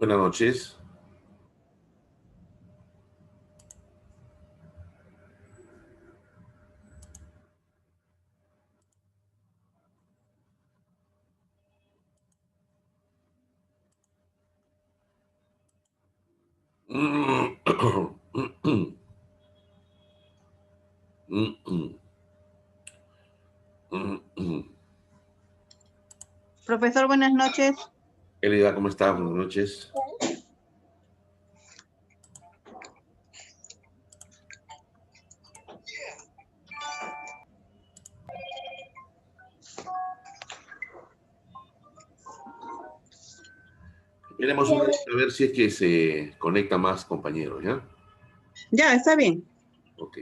Buenas noches. Profesor, buenas noches. Elida, ¿cómo estás? Buenas noches. Esperemos un momento a ver si es que se conecta más compañeros, ¿ya? Ya, está bien. Ok.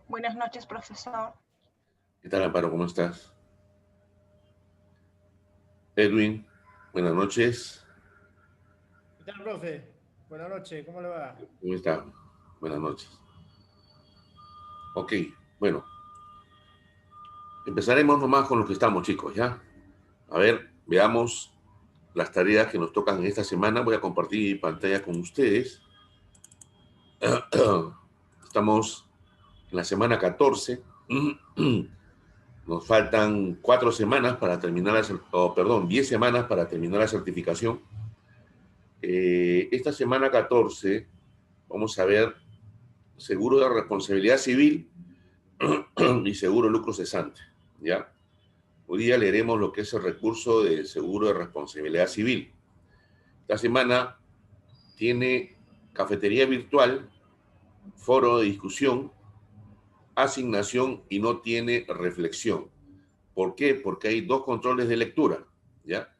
Buenas noches, profesor. ¿Qué tal, Amparo? ¿Cómo estás? Edwin, buenas noches. ¿Qué tal, profe? Buenas noches, ¿cómo le va? ¿Cómo está? Buenas noches. Ok, bueno. Empezaremos nomás con lo que estamos, chicos, ¿ya? A ver, veamos las tareas que nos tocan en esta semana. Voy a compartir pantalla con ustedes. Estamos en la semana 14. Nos faltan 4 semanas para terminar, 10 semanas para terminar la certificación. Esta semana 14 vamos a ver seguro de responsabilidad civil y seguro de lucro cesante, ¿ya? Hoy día leeremos lo que es el recurso de seguro de responsabilidad civil. Esta semana tiene cafetería virtual, foro de discusión, asignación y no tiene reflexión. ¿Por qué? Porque hay 2 controles de lectura, ¿ya?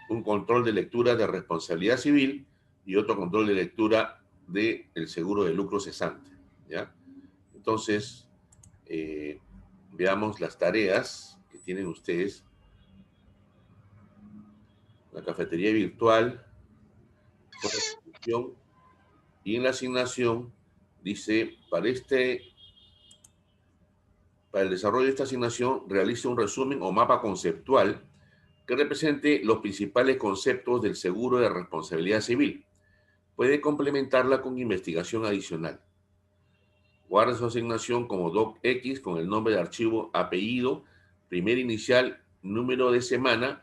Un control de lectura de responsabilidad civil y otro control de lectura del seguro de lucro cesante, ¿ya? Entonces, veamos las tareas que tienen ustedes. La cafetería virtual, y en la asignación dice, para el desarrollo de esta asignación, realice un resumen o mapa conceptual que represente los principales conceptos del seguro de responsabilidad civil. Puede complementarla con investigación adicional. Guarde su asignación como docx con el nombre de archivo, apellido, primer inicial, número de semana,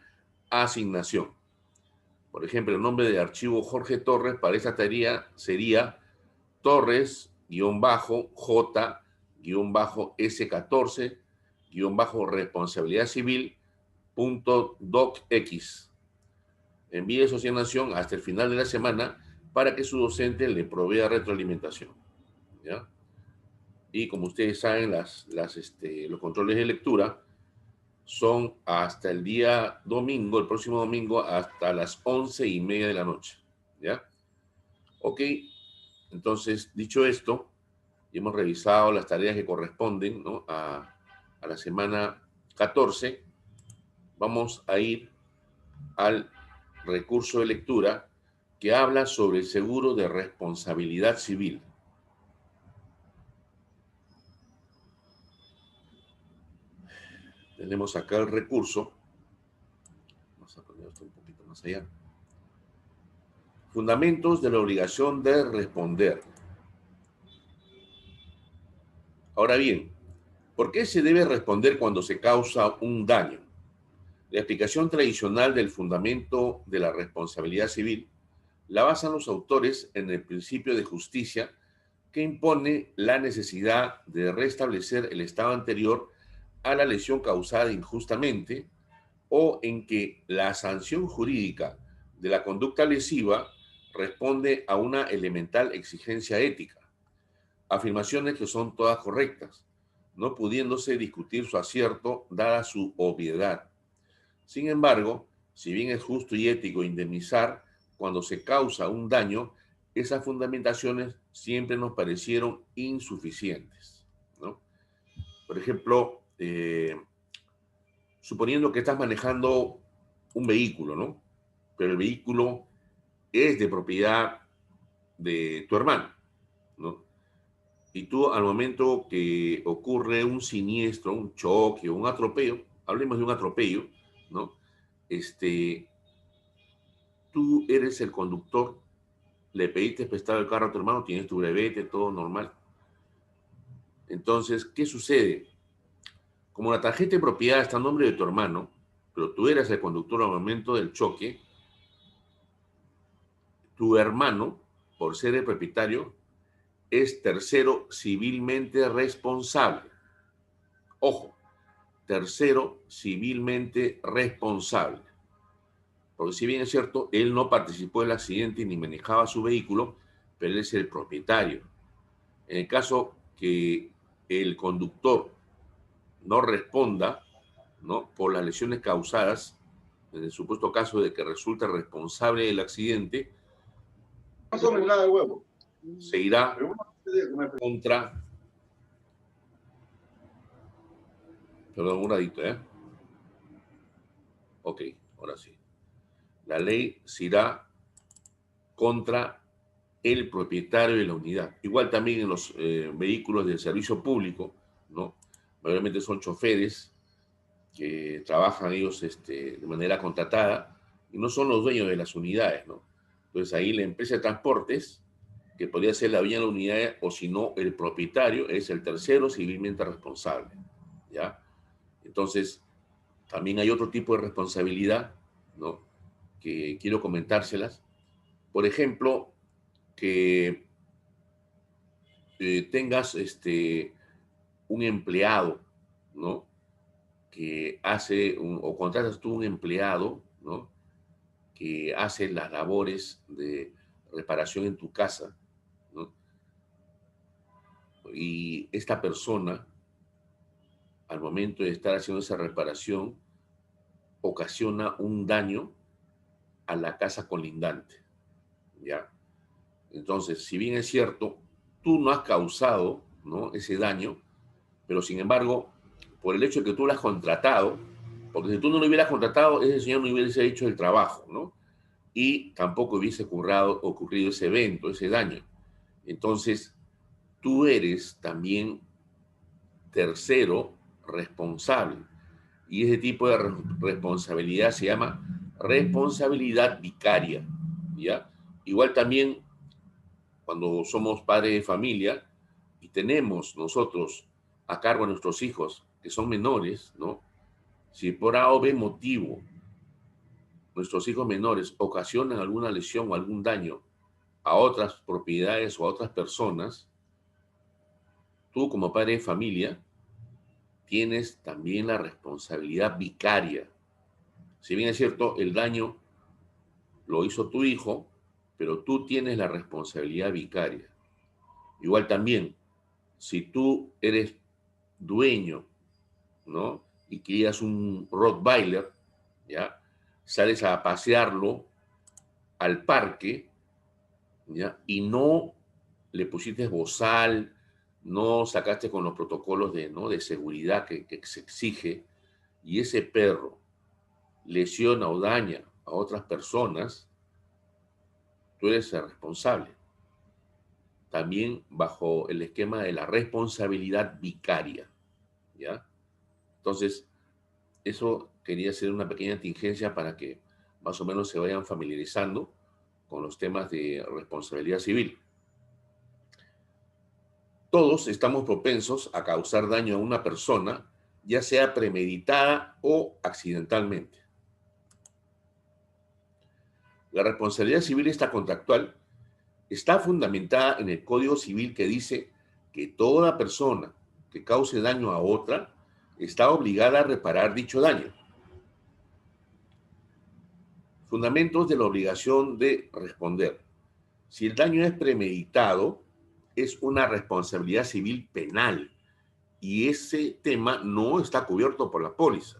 asignación. Por ejemplo, el nombre de archivo Jorge Torres para esta tarea sería Torres-J-S14-responsabilidad civil.docx. Envíe su asignación hasta el final de la semana para que su docente le provea retroalimentación, ¿ya? Y como ustedes saben, los controles de lectura son hasta el día domingo, el próximo domingo, hasta las 11:30 de la noche, ¿ya? Ok, entonces, dicho esto, hemos revisado las tareas que corresponden, ¿no?, a la semana 14, vamos a ir al recurso de lectura que habla sobre el seguro de responsabilidad civil. Tenemos acá el recurso. Vamos a poner esto un poquito más allá. Fundamentos de la obligación de responder. Ahora bien, ¿por qué se debe responder cuando se causa un daño? La explicación tradicional del fundamento de la responsabilidad civil la basan los autores en el principio de justicia que impone la necesidad de restablecer el estado anterior a la lesión causada injustamente o en que la sanción jurídica de la conducta lesiva responde a una elemental exigencia ética. Afirmaciones que son todas correctas, no pudiéndose discutir su acierto dada su obviedad. Sin embargo, si bien es justo y ético indemnizar cuando se causa un daño, esas fundamentaciones siempre nos parecieron insuficientes, ¿no? Por ejemplo, suponiendo que estás manejando un vehículo, ¿no? Pero el vehículo es de propiedad de tu hermano, ¿no? Y tú, al momento que ocurre un siniestro, un choque o un atropello, hablemos de un atropello, ¿no? Tú eres el conductor, le pediste prestado el carro a tu hermano, tienes tu brevete, todo normal. Entonces, ¿qué sucede? Como la tarjeta de propiedad está a nombre de tu hermano, pero tú eras el conductor al momento del choque, tu hermano, por ser el propietario, es tercero civilmente responsable. Ojo, tercero civilmente responsable. Porque si bien es cierto, él no participó del accidente ni manejaba su vehículo, pero él es el propietario. En el caso que el conductor no responda, ¿no?, por las lesiones causadas, en el supuesto caso de que resulte responsable del accidente, se irá contra... Perdón, un ratito, ¿eh? Ok, ahora sí. La ley se irá contra el propietario de la unidad. Igual también en los vehículos del servicio público, ¿no? Mayormente son choferes que trabajan ellos de manera contratada y no son los dueños de las unidades, ¿no? Entonces ahí la empresa de transportes, que podría ser la dueña de la unidad, o si no, el propietario es el tercero civilmente responsable, ¿ya? Entonces, también hay otro tipo de responsabilidad, ¿no?, que quiero comentárselas. Por ejemplo, que tengas un empleado, ¿no?, que hace, o contratas tú un empleado, ¿no?, que hace las labores de reparación en tu casa, ¿no? Y esta persona, al momento de estar haciendo esa reparación, ocasiona un daño a la casa colindante, ¿ya? Entonces, si bien es cierto, tú no has causado, ¿no?, ese daño, pero sin embargo, por el hecho de que tú lo has contratado, porque si tú no lo hubieras contratado, ese señor no hubiese hecho el trabajo, ¿no? Y tampoco hubiese ocurrido ese evento, ese daño. Entonces, tú eres también tercero responsable. Y ese tipo de responsabilidad se llama responsabilidad vicaria, ¿ya? Igual también cuando somos padres de familia y tenemos nosotros a cargo a nuestros hijos que son menores, ¿no? Si por A o B motivo nuestros hijos menores ocasionan alguna lesión o algún daño a otras propiedades o a otras personas, tú como padre de familia tienes también la responsabilidad vicaria. Si bien es cierto, el daño lo hizo tu hijo, pero tú tienes la responsabilidad vicaria. Igual también, si tú eres dueño, ¿no?, y crías un Rottweiler, ¿ya?, sales a pasearlo al parque, ¿ya?, y no le pusiste bozal, no sacaste con los protocolos de seguridad que se exige, y ese perro lesiona o daña a otras personas, tú eres el responsable. También bajo el esquema de la responsabilidad vicaria, ¿ya? Entonces, eso quería hacer una pequeña tingencia para que más o menos se vayan familiarizando con los temas de responsabilidad civil. Todos estamos propensos a causar daño a una persona, ya sea premeditada o accidentalmente. La responsabilidad civil extracontractual está fundamentada en el Código Civil, que dice que toda persona que cause daño a otra está obligada a reparar dicho daño. Fundamentos de la obligación de responder. Si el daño es premeditado, es una responsabilidad civil penal y ese tema no está cubierto por la póliza.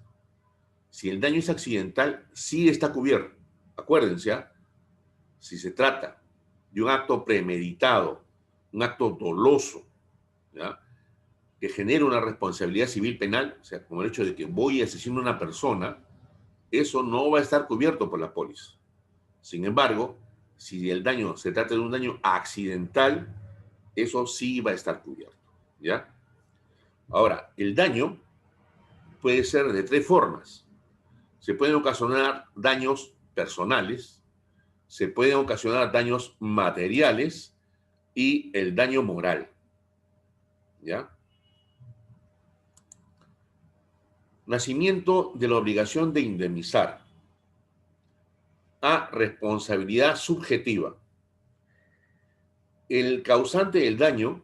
Si el daño es accidental, sí está cubierto. Acuérdense, ¿eh? Si se trata de un acto premeditado, un acto doloso, ¿ya?, que genera una responsabilidad civil penal, o sea, como el hecho de que voy y asesino a una persona, eso no va a estar cubierto por la póliza. Sin embargo, si el daño se trata de un daño accidental, eso sí va a estar cubierto, ¿ya? Ahora, el daño puede ser de tres formas. Se pueden ocasionar daños personales, se pueden ocasionar daños materiales y el daño moral, ¿ya? Nacimiento de la obligación de indemnizar. A. Responsabilidad subjetiva. El causante del daño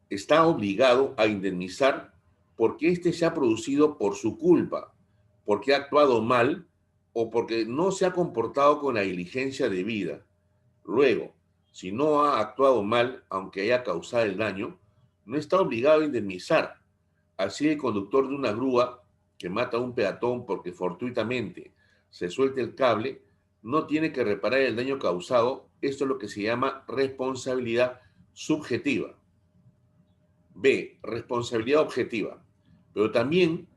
está obligado a indemnizar porque éste se ha producido por su culpa, porque ha actuado mal o porque no se ha comportado con la diligencia debida. Luego, si no ha actuado mal, aunque haya causado el daño, no está obligado a indemnizar. Así, el conductor de una grúa que mata a un peatón porque fortuitamente se suelta el cable, no tiene que reparar el daño causado. Esto es lo que se llama responsabilidad subjetiva. B. Responsabilidad objetiva. Pero también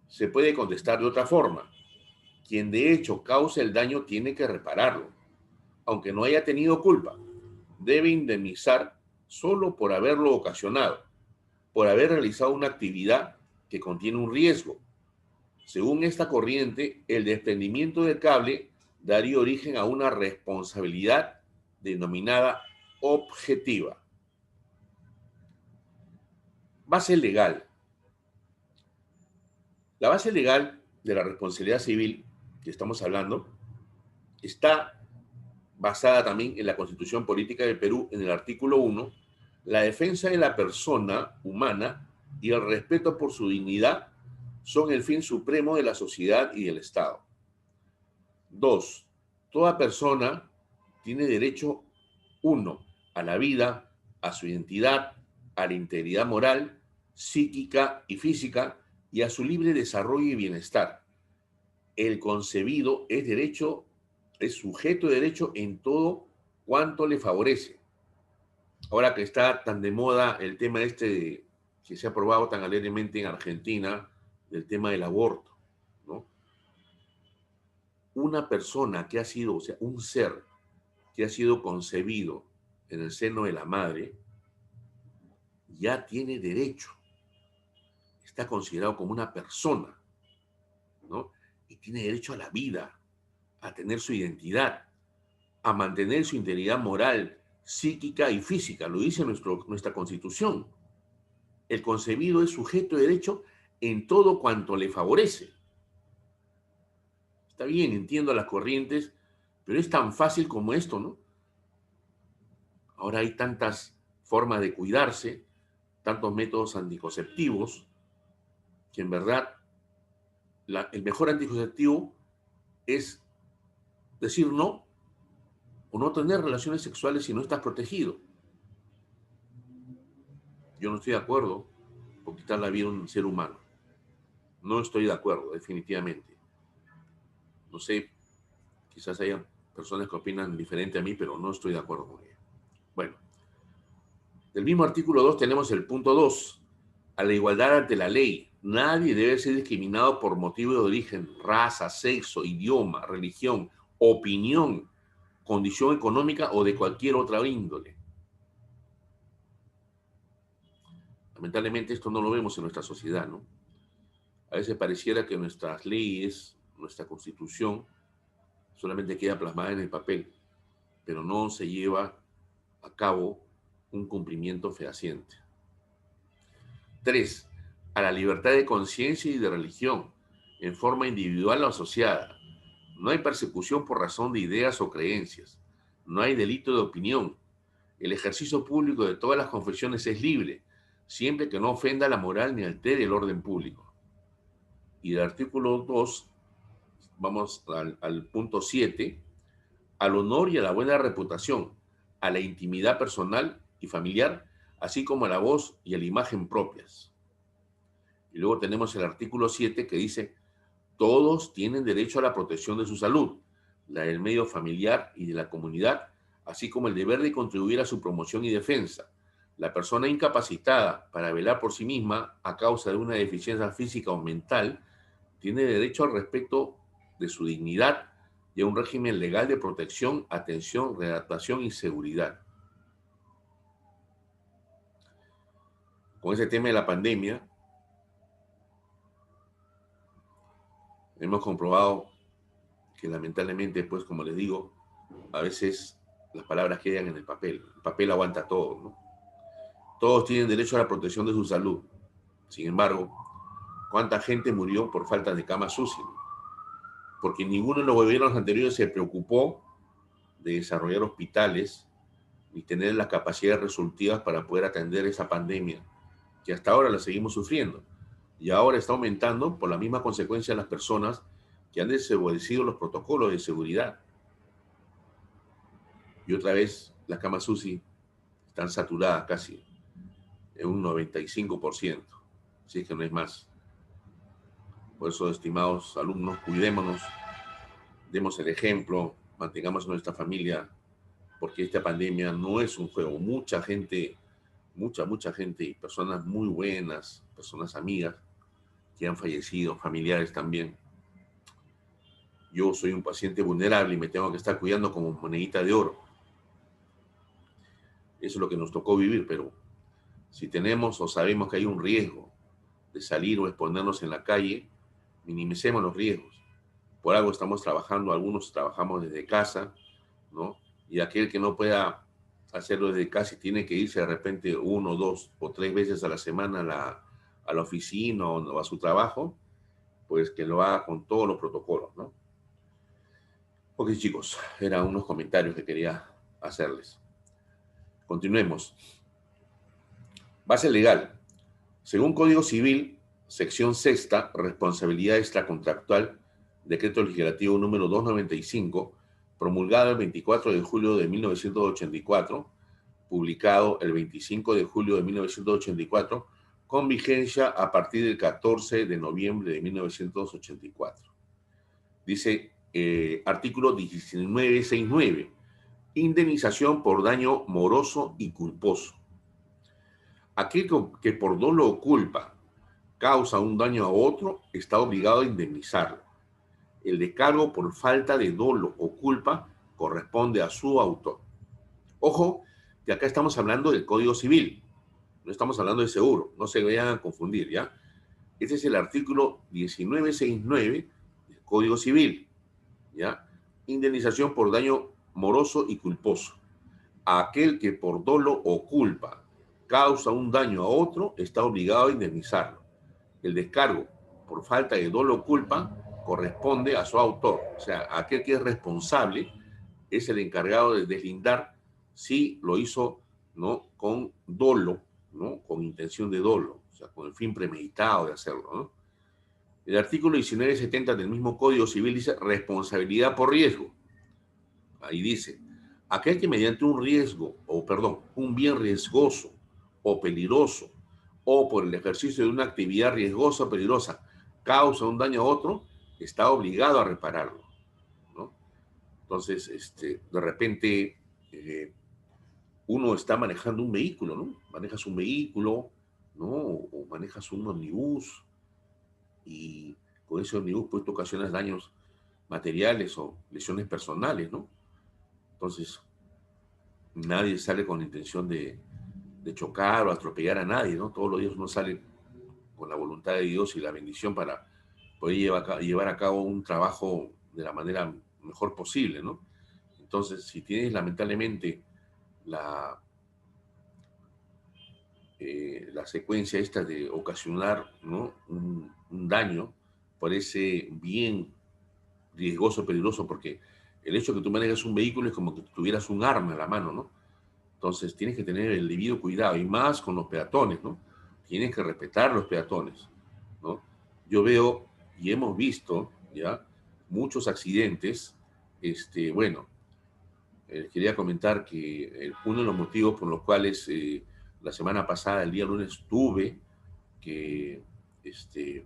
se puede contestar de otra forma. Quien de hecho causa el daño tiene que repararlo, aunque no haya tenido culpa. Debe indemnizar solo por haberlo ocasionado, por haber realizado una actividad que contiene un riesgo. Según esta corriente, el desprendimiento del cable daría origen a una responsabilidad denominada objetiva. Base legal. La base legal de la responsabilidad civil que estamos hablando está basada también en la Constitución Política del Perú, en el artículo 1, la defensa de la persona humana y el respeto por su dignidad son el fin supremo de la sociedad y del Estado. 2. Toda persona tiene derecho, 1, a la vida, a su identidad, a la integridad moral, psíquica y física, y a su libre desarrollo y bienestar. El concebido es sujeto de derecho en todo cuanto le favorece. Ahora que está tan de moda el tema que se ha aprobado tan alegremente en Argentina, del tema del aborto, ¿no? Una persona que ha sido, o sea, un ser que ha sido concebido en el seno de la madre, ya tiene derecho, está considerado como una persona, ¿no? Y tiene derecho a la vida, a tener su identidad, a mantener su integridad moral, psíquica y física. Lo dice nuestra Constitución. El concebido es sujeto de derecho en todo cuanto le favorece. Está bien, entiendo las corrientes, pero es tan fácil como esto, ¿no? Ahora hay tantas formas de cuidarse, tantos métodos anticonceptivos, que en verdad el mejor anticonceptivo es decir no o no tener relaciones sexuales si no estás protegido. Yo no estoy de acuerdo con quitar la vida a un ser humano. No estoy de acuerdo, definitivamente. No sé, quizás haya personas que opinan diferente a mí, pero no estoy de acuerdo con ella. Bueno, Del mismo artículo 2 tenemos el punto 2, a la igualdad ante la ley. Nadie debe ser discriminado por motivo de origen, raza, sexo, idioma, religión, opinión, condición económica o de cualquier otra índole. Lamentablemente esto no lo vemos en nuestra sociedad, ¿no? A veces pareciera que nuestras leyes, nuestra constitución, solamente queda plasmada en el papel, pero no se lleva a cabo un cumplimiento fehaciente. 3. A la libertad de conciencia y de religión, en forma individual o asociada. No hay persecución por razón de ideas o creencias. No hay delito de opinión. El ejercicio público de todas las confesiones es libre, siempre que no ofenda la moral ni altere el orden público. Y del artículo 2, vamos al punto 7, al honor y a la buena reputación, a la intimidad personal y familiar, así como a la voz y a la imagen propias. Y luego tenemos el artículo 7 que dice, todos tienen derecho a la protección de su salud, la del medio familiar y de la comunidad, así como el deber de contribuir a su promoción y defensa. La persona incapacitada para velar por sí misma a causa de una deficiencia física o mental tiene derecho al respeto de su dignidad y a un régimen legal de protección, atención, readaptación y seguridad. Con ese tema de la pandemia, hemos comprobado que lamentablemente, pues como les digo, a veces las palabras quedan en el papel. El papel aguanta todo, ¿no? Todos tienen derecho a la protección de su salud. Sin embargo, ¿cuánta gente murió por falta de camas UCI? Porque ninguno de los gobiernos anteriores se preocupó de desarrollar hospitales ni tener las capacidades resolutivas para poder atender esa pandemia, que hasta ahora la seguimos sufriendo. Y ahora está aumentando por la misma consecuencia de las personas que han desobedecido los protocolos de seguridad. Y otra vez, las camas UCI están saturadas casi en un 95%, si es que no es más. Por eso, estimados alumnos, cuidémonos, demos el ejemplo, mantengamos a nuestra familia, porque esta pandemia no es un juego. Mucha gente y personas muy buenas, personas amigas, que han fallecido, familiares también. Yo soy un paciente vulnerable y me tengo que estar cuidando como monedita de oro. Eso es lo que nos tocó vivir, pero si tenemos o sabemos que hay un riesgo de salir o exponernos en la calle, minimicemos los riesgos. Por algo estamos trabajando, algunos trabajamos desde casa, ¿no? Y aquel que no pueda hacerlo desde casa y tiene que irse de repente 1, 2 o 3 veces a la semana a la oficina o a su trabajo, pues que lo haga con todos los protocolos, ¿no? Ok, chicos, eran unos comentarios que quería hacerles. Continuemos. Base legal. Según Código Civil, sección sexta, responsabilidad extracontractual, decreto legislativo número 295, promulgado el 24 de julio de 1984, publicado el 25 de julio de 1984, con vigencia a partir del 14 de noviembre de 1984. Dice artículo 1969, indemnización por daño moroso y culposo. Aquel que por dolo o culpa causa un daño a otro está obligado a indemnizarlo. El descargo por falta de dolo o culpa corresponde a su autor. Ojo, que acá estamos hablando del Código Civil, no estamos hablando de seguro, no se vayan a confundir, ¿ya? Este es el artículo 1969 del Código Civil, ¿ya? Indemnización por daño moroso y culposo. Aquel que por dolo o culpa causa un daño a otro está obligado a indemnizarlo. El descargo por falta de dolo o culpa corresponde a su autor. O sea, aquel que es responsable es el encargado de deslindar si lo hizo, ¿no?, con dolo, ¿no?, con intención de dolo, o sea, con el fin premeditado de hacerlo, ¿no? El artículo 1970 del mismo Código Civil dice responsabilidad por riesgo. Ahí dice, aquel que mediante un un bien riesgoso o peligroso o por el ejercicio de una actividad riesgosa o peligrosa causa un daño a otro, está obligado a repararlo, ¿no? Entonces, de repente, uno está manejando un vehículo, ¿no? Manejas un vehículo, ¿no? O manejas un omnibus y con ese omnibus pues tú ocasionas daños materiales o lesiones personales, ¿no? Entonces, nadie sale con la intención de chocar o atropellar a nadie, ¿no? Todos los días uno sale con la voluntad de Dios y la bendición para poder llevar a cabo un trabajo de la manera mejor posible, ¿no? Entonces, si tienes lamentablemente la, la secuencia esta de ocasionar, ¿no? un daño por ese bien riesgoso, peligroso, porque el hecho de que tú manejas un vehículo es como que tuvieras un arma en la mano, ¿no? Entonces tienes que tener el debido cuidado y más con los peatones, ¿no? Tienes que respetar los peatones, ¿no? Yo veo y hemos visto ya muchos accidentes. Bueno, quería comentar que uno de los motivos por los cuales la semana pasada, el día lunes, tuve que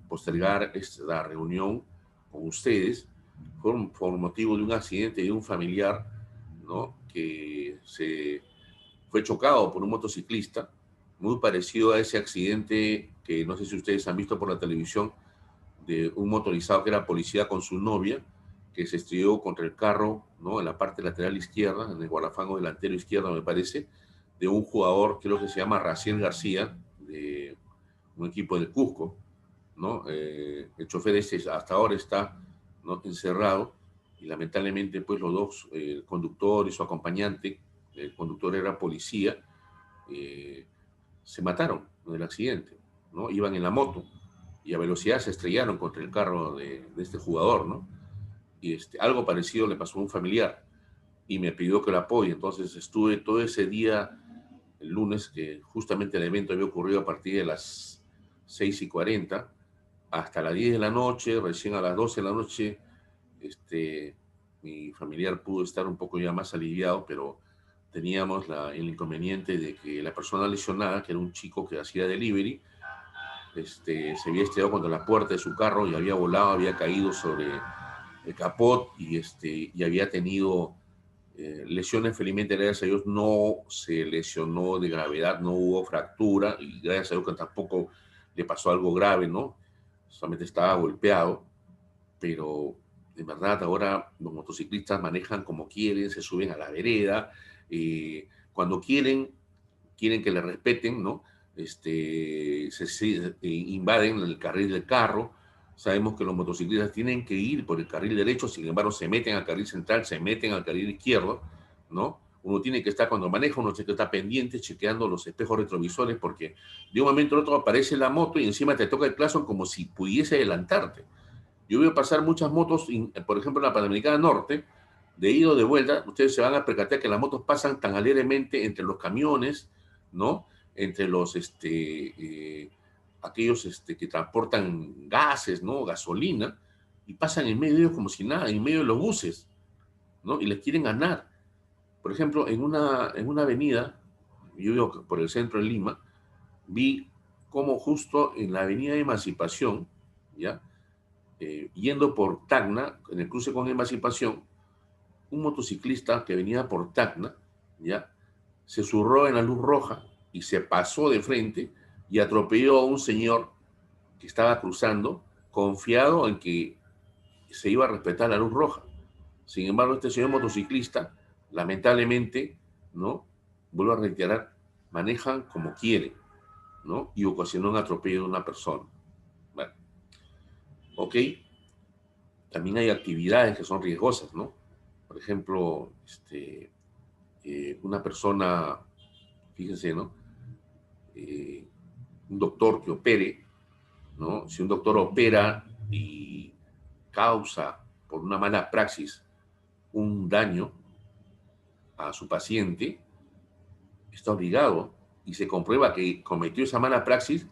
postergar esta reunión con ustedes por motivo de un accidente de un familiar, ¿no? Que se fue chocado por un motociclista, muy parecido a ese accidente que no sé si ustedes han visto por la televisión, de un motorizado que era policía con su novia, que se estrelló contra el carro, ¿no? En la parte lateral izquierda, en el guardafango delantero izquierdo, me parece, de un jugador, creo que se llama Raciel García, de un equipo del Cusco, ¿no? El chofer hasta ahora está, ¿no? encerrado y lamentablemente pues los dos, el conductor y su acompañante, el conductor era policía, se mataron en el accidente, ¿no? Iban en la moto y a velocidad se estrellaron contra el carro de este jugador, ¿no? Y algo parecido le pasó a un familiar y me pidió que lo apoye. Entonces estuve todo ese día, el lunes, que justamente el evento había ocurrido a partir de las 6:40 hasta las 10 de la noche, recién a las 12 de la noche, mi familiar pudo estar un poco ya más aliviado, pero teníamos el inconveniente de que la persona lesionada, que era un chico que hacía delivery, se había estrellado contra la puerta de su carro y había volado, había caído sobre el capot y había tenido lesiones. Felizmente, gracias a Dios, no se lesionó de gravedad, no hubo fractura y gracias a Dios que tampoco le pasó algo grave, ¿no? Solamente estaba golpeado, pero de verdad ahora los motociclistas manejan como quieren, se suben a la vereda, cuando quieren que le respeten, ¿no? Invaden el carril del carro. Sabemos que los motociclistas tienen que ir por el carril derecho, sin embargo se meten al carril central, se meten al carril izquierdo, ¿no? Uno tiene que estar, cuando maneja, uno tiene que estar pendiente, chequeando los espejos retrovisores, porque de un momento a otro aparece la moto y encima te toca el claxon como si pudiese adelantarte. Yo veo pasar muchas motos, por ejemplo, en la Panamericana Norte, de ida o de vuelta. Ustedes se van a percatar que las motos pasan tan alegremente entre los camiones, ¿no? Entre los, aquellos que transportan gases, ¿no? Gasolina, y pasan en medio de ellos como si nada, en medio de los buses, ¿no? Y les quieren ganar. Por ejemplo, en una avenida, yo vivo por el centro de Lima, vi cómo justo en la avenida de Emancipación, ¿ya? Yendo por Tacna, en el cruce con Emancipación, un motociclista que venía por Tacna, ¿ya? Se zurró en la luz roja y se pasó de frente y atropelló a un señor que estaba cruzando, confiado en que se iba a respetar la luz roja. Sin embargo, este señor motociclista, lamentablemente, ¿no? Vuelvo a reiterar, manejan como quieren, ¿no? Y ocasionó un atropello de una persona. Bueno, ok. También hay actividades que son riesgosas, ¿no? Por ejemplo, una persona, fíjense, ¿no? Un doctor que opere, ¿no? Si un doctor opera y causa por una mala praxis un daño a su paciente, está obligado, y se comprueba que cometió esa mala praxis,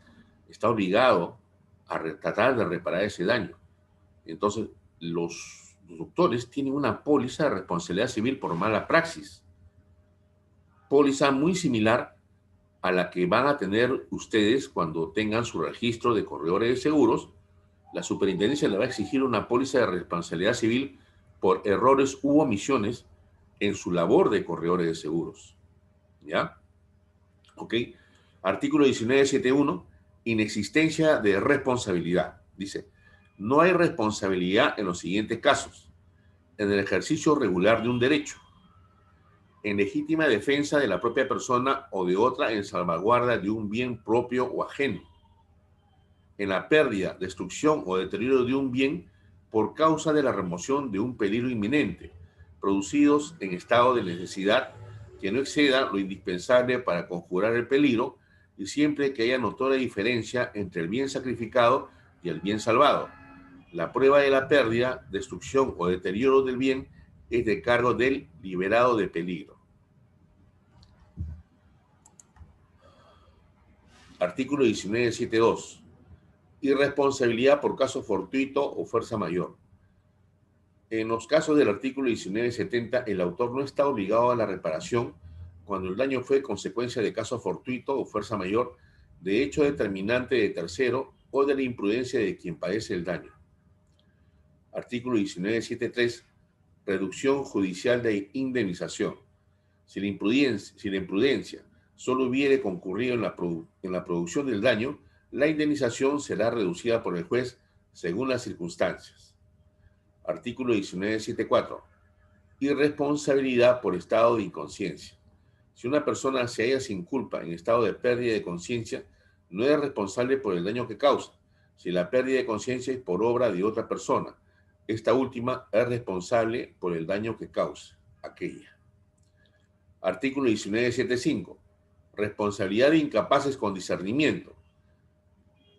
está obligado a tratar de reparar ese daño. Entonces, los doctores tienen una póliza de responsabilidad civil por mala praxis. Póliza muy similar a la que van a tener ustedes cuando tengan su registro de corredores de seguros. La superintendencia le va a exigir una póliza de responsabilidad civil por errores u omisiones en su labor de corredores de seguros. ¿Ya? ¿Ok? Artículo 19.7.1, inexistencia de responsabilidad. Dice, no hay responsabilidad en los siguientes casos: en el ejercicio regular de un derecho, en legítima defensa de la propia persona o de otra en salvaguarda de un bien propio o ajeno, en la pérdida, destrucción o deterioro de un bien por causa de la remoción de un peligro inminente, producidos en estado de necesidad que no exceda lo indispensable para conjurar el peligro, y siempre que haya notoria diferencia entre el bien sacrificado y el bien salvado. La prueba de la pérdida, destrucción o deterioro del bien es de cargo del liberado de peligro. Artículo 19.7.2. Irresponsabilidad por caso fortuito o fuerza mayor. En los casos del artículo 19.70, el autor no está obligado a la reparación cuando el daño fue consecuencia de caso fortuito o fuerza mayor, de hecho determinante de tercero o de la imprudencia de quien padece el daño. Artículo 19.7.3. Reducción judicial de indemnización. Si la imprudencia solo hubiere concurrido en la producción del daño, la indemnización será reducida por el juez según las circunstancias. Artículo 19.7.4. Irresponsabilidad por estado de inconsciencia. Si una persona se halla sin culpa en estado de pérdida de conciencia, no es responsable por el daño que causa. Si la pérdida de conciencia es por obra de otra persona, esta última es responsable por el daño que causa aquella. Artículo 19.7.5. Responsabilidad de incapaces con discernimiento.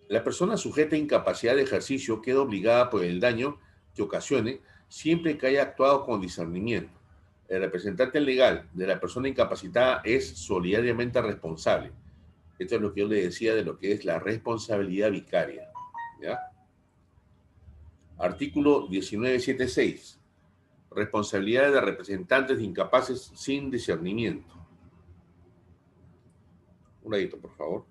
La persona sujeta a incapacidad de ejercicio queda obligada por el daño que ocasione siempre que haya actuado con discernimiento. El representante legal de la persona incapacitada es solidariamente responsable. Esto es lo que yo le decía de lo que es la responsabilidad vicaria. ¿Ya? Artículo 19.7.6. Responsabilidad de representantes de incapaces sin discernimiento. Un ladito, por favor.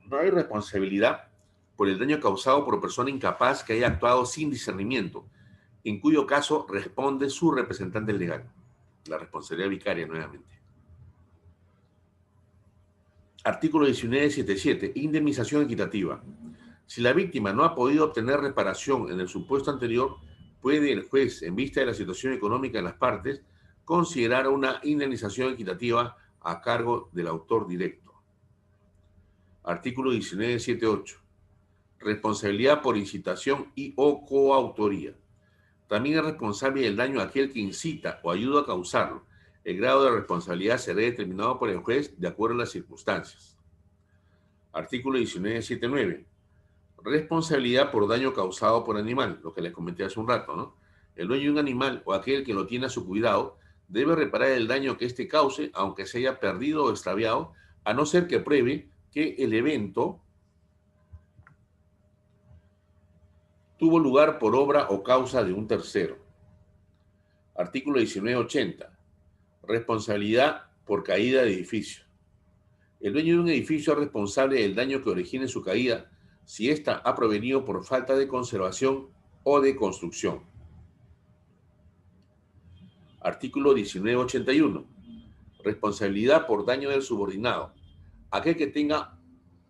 No hay responsabilidad por el daño causado por persona incapaz que haya actuado sin discernimiento, en cuyo caso responde su representante legal. La responsabilidad vicaria, nuevamente. Artículo 19.7.7. Indemnización equitativa. Si la víctima no ha podido obtener reparación en el supuesto anterior, puede el juez, en vista de la situación económica de las partes, considerar una indemnización equitativa a cargo del autor directo. Artículo 19.7.8. Responsabilidad por incitación y o coautoría. También es responsable del daño aquel que incita o ayuda a causarlo. El grado de responsabilidad será determinado por el juez de acuerdo a las circunstancias. Artículo 19.7.9. Responsabilidad por daño causado por animal, lo que les comenté hace un rato, ¿no? El dueño de un animal o aquel que lo tiene a su cuidado debe reparar el daño que éste cause, aunque se haya perdido o extraviado, a no ser que pruebe que el evento tuvo lugar por obra o causa de un tercero. Artículo 19.80. Responsabilidad por caída de edificio. El dueño de un edificio es responsable del daño que origine su caída si ésta ha provenido por falta de conservación o de construcción. Artículo 19.81. Responsabilidad por daño del subordinado. Aquel que tenga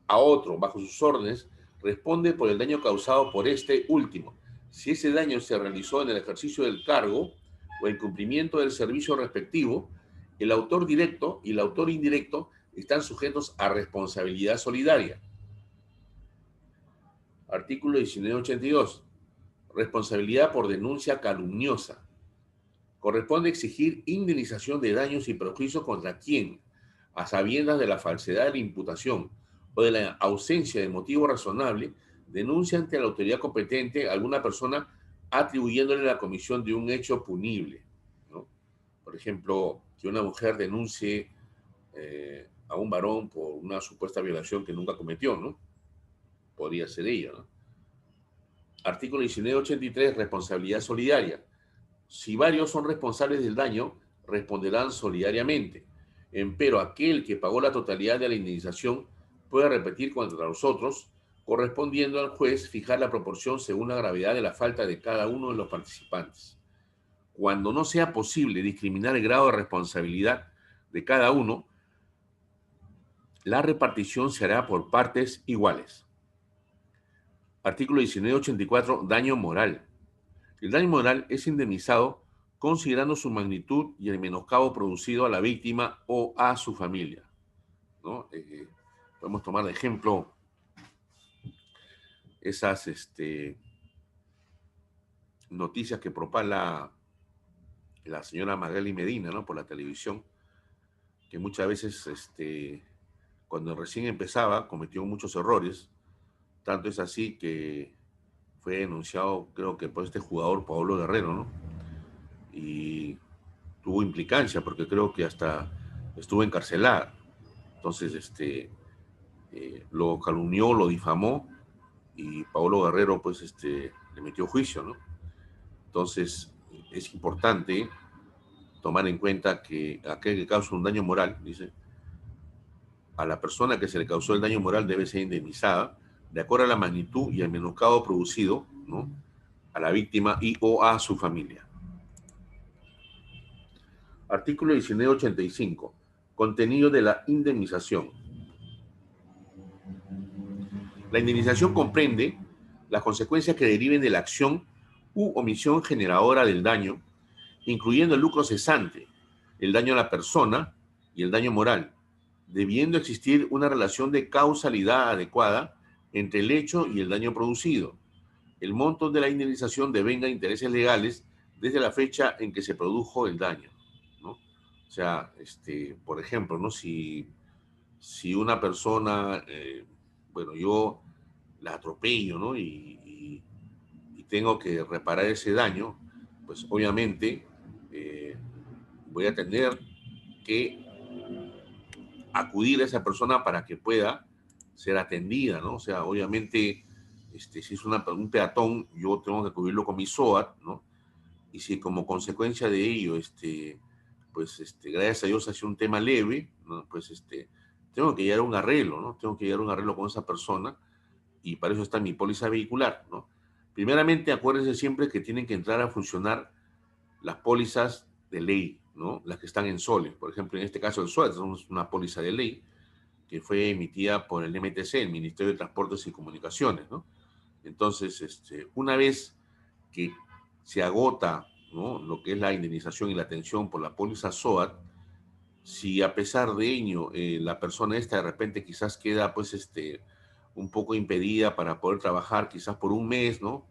a otro bajo sus órdenes responde por el daño causado por este último, si ese daño se realizó en el ejercicio del cargo o en cumplimiento del servicio respectivo. El autor directo y el autor indirecto están sujetos a responsabilidad solidaria. Artículo 19.82. Responsabilidad por denuncia calumniosa. Corresponde exigir indemnización de daños y perjuicios contra quien, a sabiendas de la falsedad de la imputación o de la ausencia de motivo razonable, denuncia ante la autoridad competente a alguna persona atribuyéndole la comisión de un hecho punible, ¿no? Por ejemplo, que una mujer denuncie a un varón por una supuesta violación que nunca cometió, ¿no? Podría ser ella, ¿no? Artículo 19.83. Responsabilidad solidaria. Si varios son responsables del daño, responderán solidariamente. Empero aquel que pagó la totalidad de la indemnización puede repetir contra los otros, correspondiendo al juez fijar la proporción según la gravedad de la falta de cada uno de los participantes. Cuando no sea posible discriminar el grado de responsabilidad de cada uno, la repartición se hará por partes iguales. Artículo 1984. Daño moral. El daño moral es indemnizado considerando su magnitud y el menoscabo producido a la víctima o a su familia, ¿no? Podemos tomar de ejemplo esas noticias que propala la señora Magali Medina, ¿no? Por la televisión, que muchas veces, cuando recién empezaba, cometió muchos errores. Tanto es así que fue denunciado, creo que por este jugador Pablo Guerrero, ¿no? Y tuvo implicancia, porque creo que hasta estuvo encarcelada. Entonces, lo calumnió, lo difamó, y Pablo Guerrero, pues, le metió juicio, ¿no? Entonces, es importante tomar en cuenta que aquel que causa un daño moral, dice, a la persona que se le causó el daño moral debe ser indemnizada de acuerdo a la magnitud y el menoscabo producido, ¿no?, a la víctima y o a su familia. Artículo 1985. Contenido de la indemnización. La indemnización comprende las consecuencias que deriven de la acción u omisión generadora del daño, incluyendo el lucro cesante, el daño a la persona y el daño moral, debiendo existir una relación de causalidad adecuada entre el hecho y el daño producido. El monto de la indemnización devenga intereses legales desde la fecha en que se produjo el daño, ¿no? O sea, por ejemplo, ¿no? Si una persona, bueno, yo la atropello, ¿no? Y tengo que reparar ese daño, pues obviamente voy a tener que acudir a esa persona para que pueda ser atendida, ¿no? O sea, obviamente, si es un peatón, yo tengo que cubrirlo con mi SOAT, ¿no? Y si como consecuencia de ello, pues, gracias a Dios ha sido un tema leve, ¿no? Pues, tengo que llegar a un arreglo, ¿no? Tengo que llegar a un arreglo con esa persona, y para eso está mi póliza vehicular, ¿no? Primeramente, acuérdense siempre que tienen que entrar a funcionar las pólizas de ley, ¿no? Las que están en soles. Por ejemplo, en este caso el SOAT es una póliza de ley que fue emitida por el MTC, el Ministerio de Transportes y Comunicaciones, ¿no? Entonces, una vez que se agota, ¿no?, lo que es la indemnización y la atención por la póliza SOAT, si a pesar de ello la persona esta de repente quizás queda, pues, un poco impedida para poder trabajar quizás por un mes, ¿no?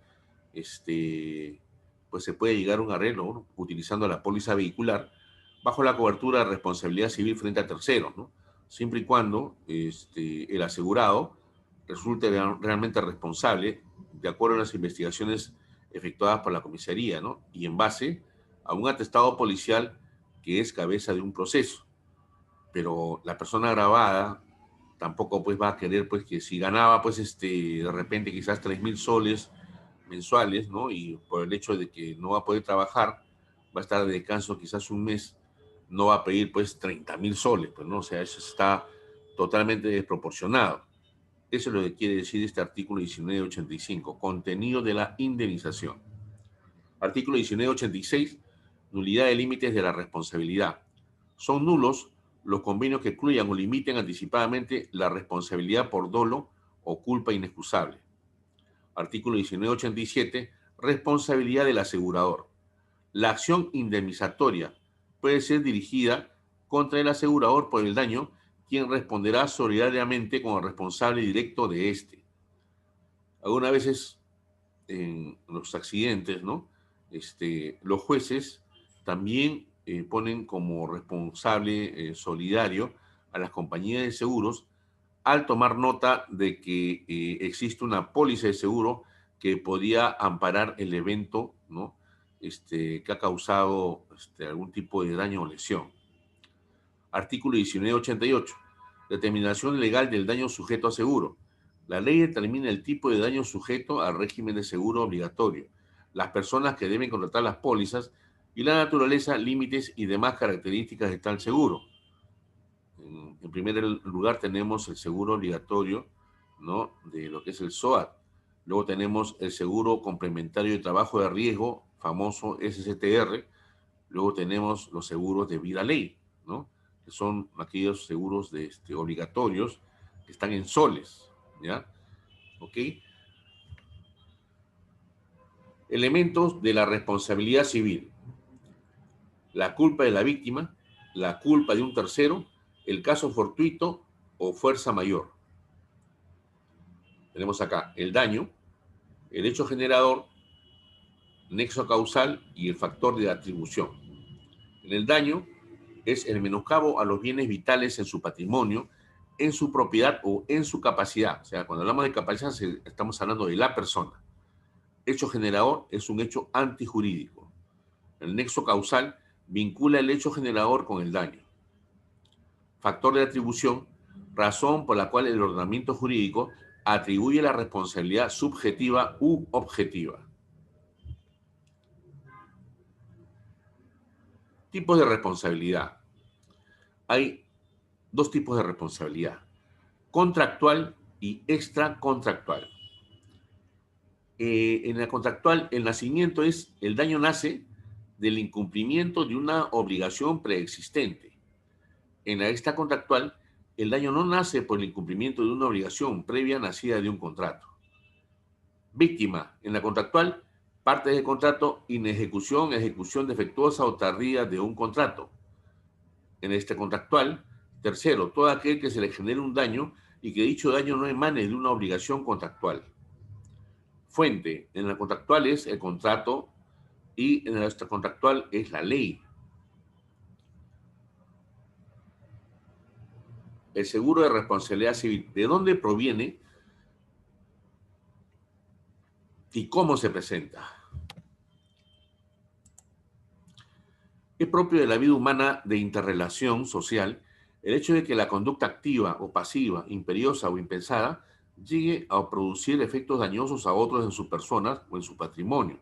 Pues se puede llegar a un arreglo, ¿no?, utilizando la póliza vehicular bajo la cobertura de responsabilidad civil frente a terceros, ¿no? Siempre y cuando el asegurado resulte realmente responsable de acuerdo a las investigaciones efectuadas por la comisaría, ¿no? Y en base a un atestado policial que es cabeza de un proceso. Pero la persona agravada tampoco, pues, va a querer, pues, que si ganaba, pues, de repente quizás 3.000 soles mensuales, ¿no? Y por el hecho de que no va a poder trabajar, va a estar de descanso quizás un mes, no va a pedir, pues, 30.000 soles, pues, ¿no? O sea, eso está totalmente desproporcionado. Eso es lo que quiere decir este artículo 1985, contenido de la indemnización. Artículo 1986, nulidad de límites de la responsabilidad. Son nulos los convenios que excluyan o limiten anticipadamente la responsabilidad por dolo o culpa inexcusable. Artículo 1987, responsabilidad del asegurador. La acción indemnizatoria puede ser dirigida contra el asegurador por el daño, quien responderá solidariamente como responsable directo de este. Algunas veces en los accidentes, ¿no? Los jueces también ponen como responsable solidario a las compañías de seguros al tomar nota de que existe una póliza de seguro que podía amparar el evento, ¿no?, que ha causado algún tipo de daño o lesión. Artículo 1988. Determinación legal del daño sujeto a seguro. La ley determina el tipo de daño sujeto al régimen de seguro obligatorio, las personas que deben contratar las pólizas y la naturaleza, límites y demás características de tal seguro. En primer lugar tenemos el seguro obligatorio, ¿no?, de lo que es el SOAT. Luego tenemos el seguro complementario de trabajo de riesgo, famoso SSTR. Luego tenemos los seguros de vida ley, ¿no?, que son aquellos seguros obligatorios que están en soles, ¿ya? ¿Ok? Elementos de la responsabilidad civil: la culpa de la víctima, la culpa de un tercero, el caso fortuito o fuerza mayor. Tenemos acá el daño, el hecho generador, nexo causal y el factor de atribución. En el daño es el menoscabo a los bienes vitales en su patrimonio, en su propiedad o en su capacidad. O sea, cuando hablamos de capacidad estamos hablando de la persona. Hecho generador es un hecho antijurídico. El nexo causal vincula el hecho generador con el daño. Factor de atribución, razón por la cual el ordenamiento jurídico atribuye la responsabilidad subjetiva u objetiva. Tipos de responsabilidad. Hay dos tipos de responsabilidad: contractual y extracontractual. En la contractual, el nacimiento es, el daño nace del incumplimiento de una obligación preexistente. En la extracontractual, el daño no nace por el incumplimiento de una obligación previa nacida de un contrato. Víctima. En la contractual, parte del contrato, inejecución, ejecución defectuosa o tardía de un contrato. En la extracontractual, tercero, todo aquel que se le genere un daño y que dicho daño no emane de una obligación contractual. Fuente. En la contractual es el contrato y en la extracontractual es la ley. El seguro de responsabilidad civil. ¿De dónde proviene y cómo se presenta? Es propio de la vida humana de interrelación social el hecho de que la conducta activa o pasiva, imperiosa o impensada, llegue a producir efectos dañosos a otros en sus personas o en su patrimonio.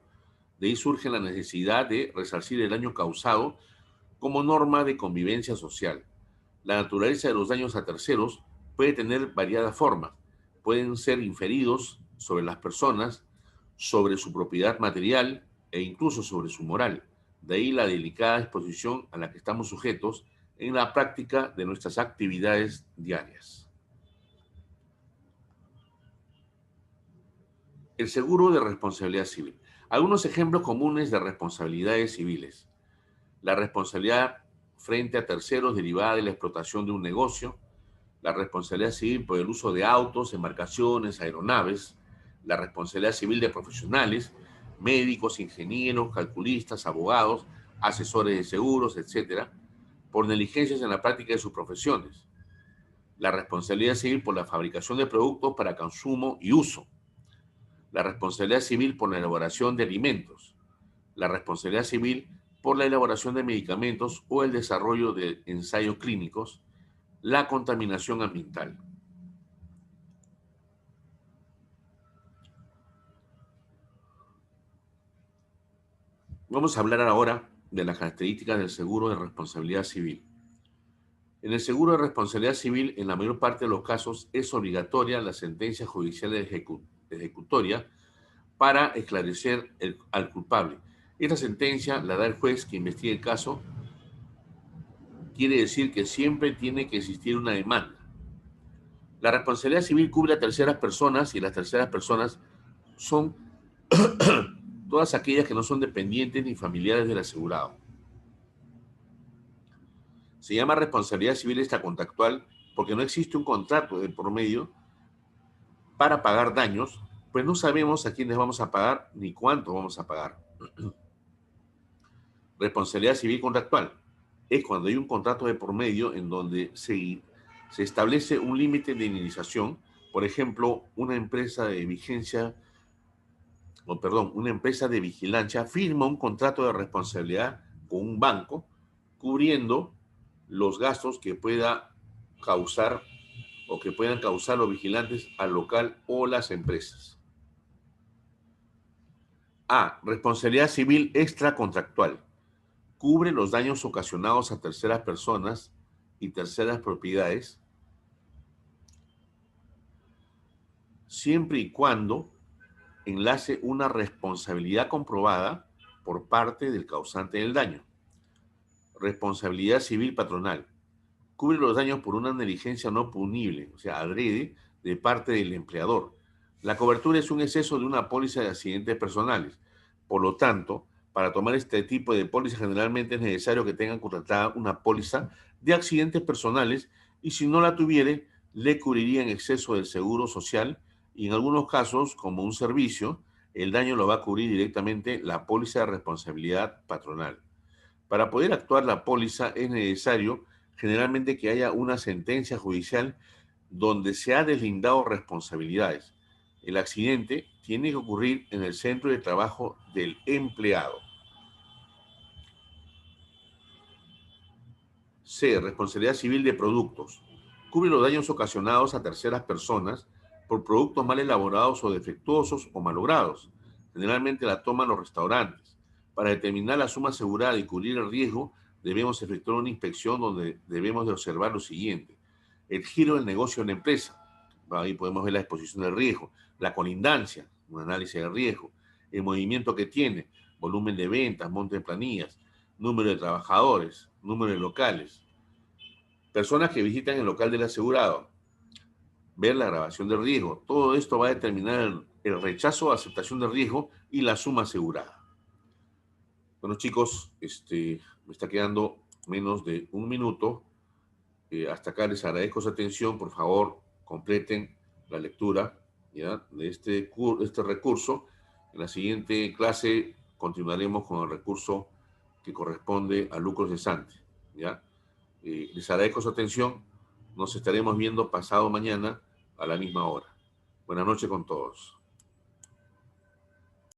De ahí surge la necesidad de resarcir el daño causado como norma de convivencia social. La naturaleza de los daños a terceros puede tener variadas formas. Pueden ser inferidos sobre las personas, sobre su propiedad material e incluso sobre su moral. De ahí la delicada exposición a la que estamos sujetos en la práctica de nuestras actividades diarias. El seguro de responsabilidad civil. Algunos ejemplos comunes de responsabilidades civiles: la responsabilidad frente a terceros derivada de la explotación de un negocio, la responsabilidad civil por el uso de autos, embarcaciones, aeronaves, la responsabilidad civil de profesionales, médicos, ingenieros, calculistas, abogados, asesores de seguros, etc., por negligencias en la práctica de sus profesiones, la responsabilidad civil por la fabricación de productos para consumo y uso, la responsabilidad civil por la elaboración de alimentos, la responsabilidad civil por la elaboración de medicamentos o el desarrollo de ensayos clínicos, la contaminación ambiental. Vamos a hablar ahora de las características del seguro de responsabilidad civil. En el seguro de responsabilidad civil, en la mayor parte de los casos, es obligatoria la sentencia judicial ejecutoria para esclarecer al culpable. Esta sentencia la da el juez que investiga el caso. Quiere decir que siempre tiene que existir una demanda. La responsabilidad civil cubre a terceras personas y las terceras personas son todas aquellas que no son dependientes ni familiares del asegurado. Se llama responsabilidad civil extracontractual porque no existe un contrato de por medio para pagar daños, pues no sabemos a quiénes vamos a pagar ni cuánto vamos a pagar. Responsabilidad civil contractual es cuando hay un contrato de por medio en donde se establece un límite de indemnización. Por ejemplo, una empresa de vigilancia firma un contrato de responsabilidad con un banco cubriendo los gastos que pueda causar o que puedan causar los vigilantes al local o las empresas. A. Responsabilidad civil extracontractual. Cubre los daños ocasionados a terceras personas y terceras propiedades, siempre y cuando enlace una responsabilidad comprobada por parte del causante del daño. Responsabilidad civil patronal. Cubre los daños por una negligencia no punible, o sea, adrede, de parte del empleador. La cobertura es un exceso de una póliza de accidentes personales. Por lo tanto, para tomar este tipo de póliza generalmente es necesario que tengan contratada una póliza de accidentes personales y si no la tuviere, le cubriría en exceso del seguro social y en algunos casos, como un servicio, el daño lo va a cubrir directamente la póliza de responsabilidad patronal. Para poder actuar la póliza es necesario generalmente que haya una sentencia judicial donde se ha deslindado responsabilidades. El accidente tiene que ocurrir en el centro de trabajo del empleado. C. Responsabilidad civil de productos. Cubre los daños ocasionados a terceras personas por productos mal elaborados o defectuosos o malogrados. Generalmente la toman los restaurantes. Para determinar la suma asegurada y cubrir el riesgo, debemos efectuar una inspección donde debemos de observar lo siguiente. El giro del negocio de la empresa. Ahí podemos ver la exposición del riesgo. La colindancia, un análisis de riesgo. El movimiento que tiene, volumen de ventas, monte de planillas, número de trabajadores, número de locales. Personas que visitan el local del asegurado, ver la grabación de riesgo. Todo esto va a determinar el rechazo o aceptación de riesgo y la suma asegurada. Bueno, chicos, me está quedando menos de un minuto. Hasta acá les agradezco su atención. Por favor, completen la lectura, ¿ya?, de este recurso. En la siguiente clase continuaremos con el recurso que corresponde a lucro cesante, ¿ya? Les agradezco su atención. Nos estaremos viendo pasado mañana a la misma hora. Buenas noches con todos.